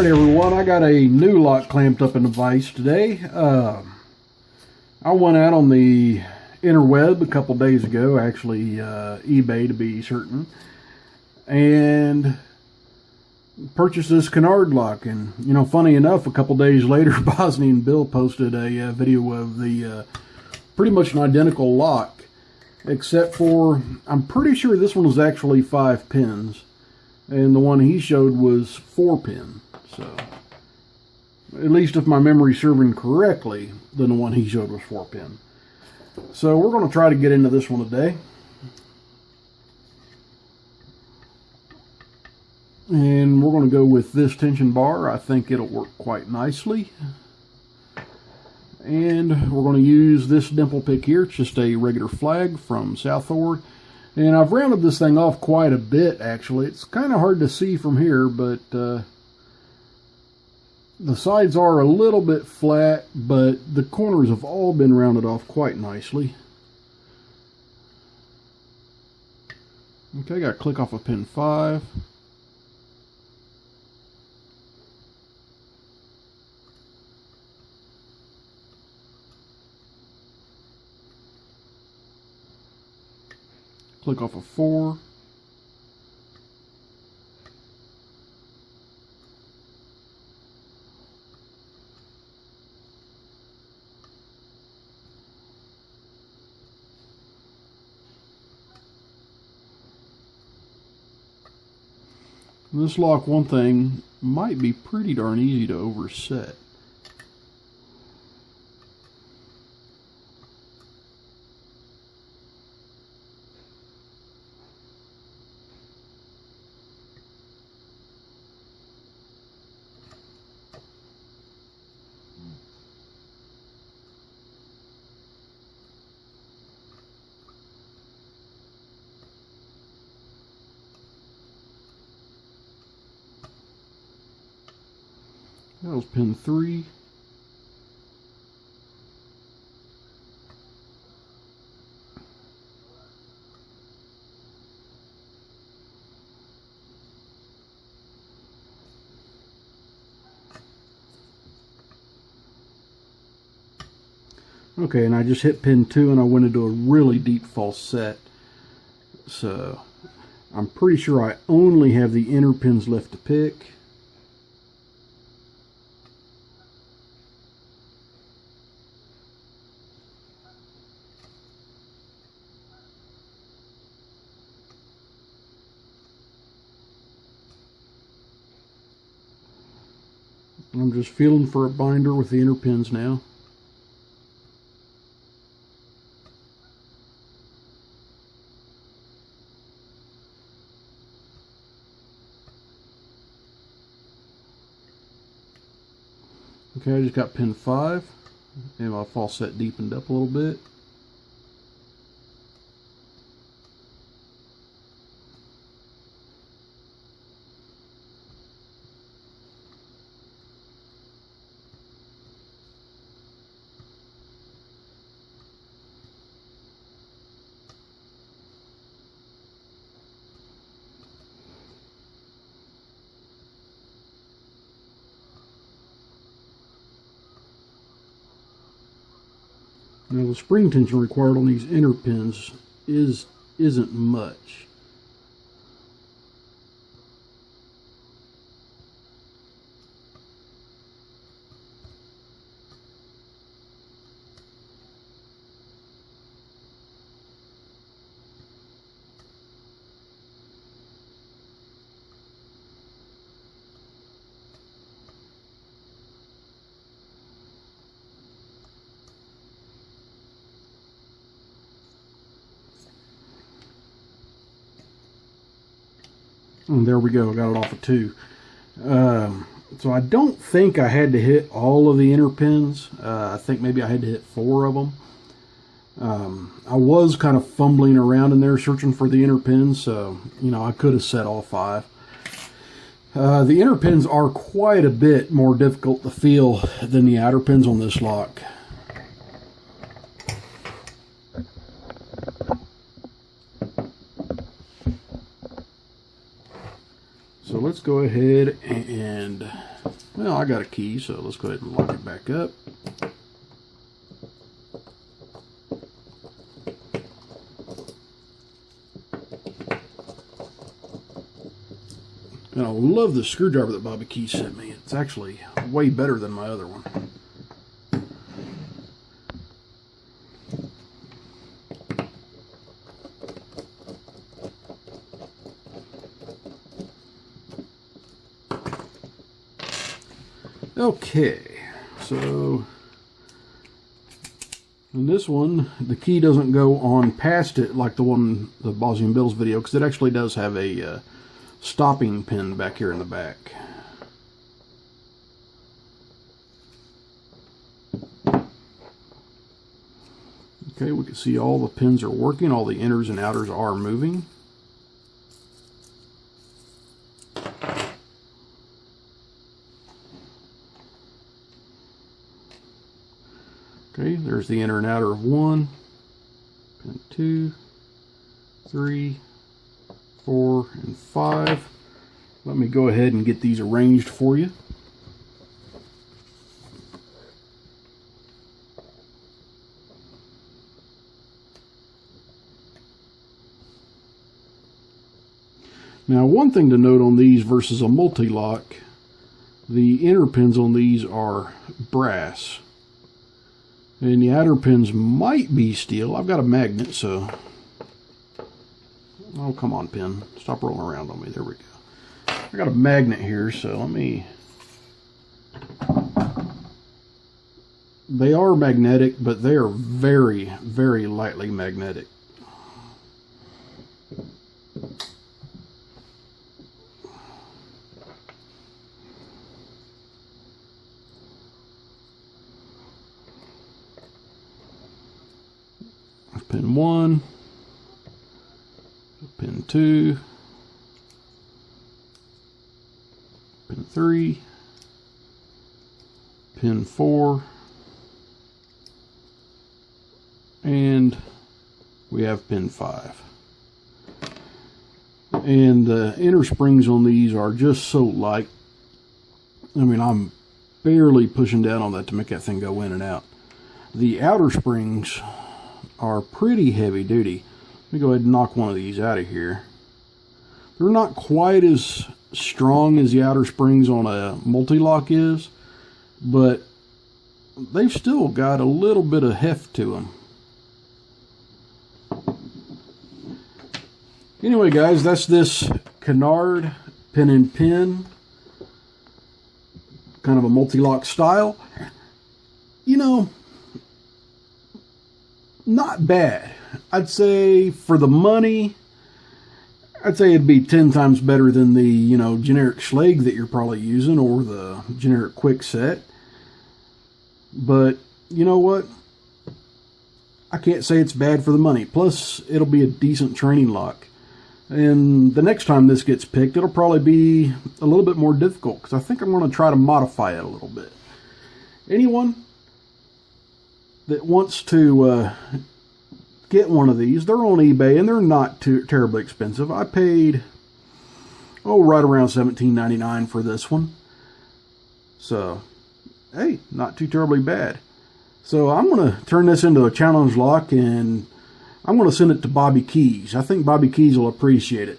Alright everyone, I got a new lock clamped up in the vise today. I went out on the interweb a couple days ago, actually eBay to be certain, and purchased this Kenaurd lock. And you know, funny enough, a couple days later Bosnia and Bill posted a video of the pretty much an identical lock, except for I'm pretty sure this one was actually 5 pins. And the one he showed was 4 pin. So, at least if my memory's serving correctly, then the one he showed was 4 pin. So we're going to try to get into this one today. And we're going to go with this tension bar. I think it'll work quite nicely. And we're going to use this dimple pick here. It's just a regular flag from Southford. And I've rounded this thing off quite a bit, actually. It's kind of hard to see from here, but the sides are a little bit flat, but the corners have all been rounded off quite nicely. Okay, got to click off of pin 5. Click off of 4. This lock, one thing, might be pretty darn easy to overset. That was pin 3. Okay, and I just hit pin 2 and I went into a really deep falset. So I'm pretty sure I only have the inner pins left to pick. I'm just feeling for a binder with the inner pins now. Okay, I just got pin 5, and my falset deepened up a little bit. Now the spring tension required on these inner pins isn't much. And there we go, I got it off of 2. So I don't think I had to hit all of the inner pins. I think maybe I had to hit 4 of them. I was kind of fumbling around in there searching for the inner pins, so you know, I could have set all 5. The inner pins are quite a bit more difficult to feel than the outer pins on this lock. So let's go ahead and Well, I got a key, so let's go ahead and lock it back up. And I love the screwdriver that Bobby Keys sent me. It's actually way better than my other one. Okay, so in this one, the key doesn't go on past it like the one, the Bosnian Bills video, because it actually does have a stopping pin back here in the back. Okay, we can see all the pins are working, all the inners and outers are moving. Okay, there's the inner and outer of 1, pin 2, 3, 4, and 5. Let me go ahead and get these arranged for you. Now, one thing to note on these versus a multi-lock, the inner pins on these are brass. And the outer pins might be steel. I've got a magnet, so... Oh, come on, pin. Stop rolling around on me. There we go. I got a magnet here, so let me... They are magnetic, but they are very, very lightly magnetic. Pin 1, pin 2, pin 3, pin 4, and we have pin 5. And the inner springs on these are just so light. I mean, I'm barely pushing down on that to make that thing go in and out. The outer springs are pretty heavy duty. Let me go ahead and knock one of these out of here. They're not quite as strong as the outer springs on a multi-lock is, but they've still got a little bit of heft to them. Anyway, guys, that's this Kenaurd pin and pin, kind of a multi-lock style. You know, not bad. I'd say for the money, I'd say it'd be 10 times better than the, you know, generic Schlage that you're probably using, or the generic quick set. But you know what? I can't say it's bad for the money. Plus, it'll be a decent training lock. And the next time this gets picked, it'll probably be a little bit more difficult, because I think I'm going to try to modify it a little bit. Anyone that wants to get one of these, they're on eBay and they're not too terribly expensive. I paid right around $17.99 for this one, so hey, not too terribly bad. So I'm going to turn this into a challenge lock, and I'm going to send it to Bobby Keys. I think Bobby Keys will appreciate it.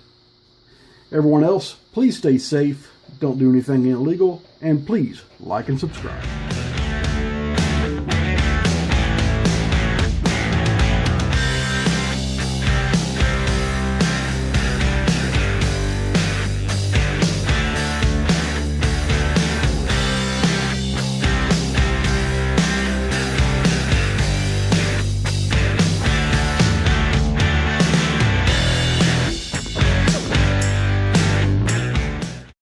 Everyone else, please stay safe, don't do anything illegal, and please like and subscribe.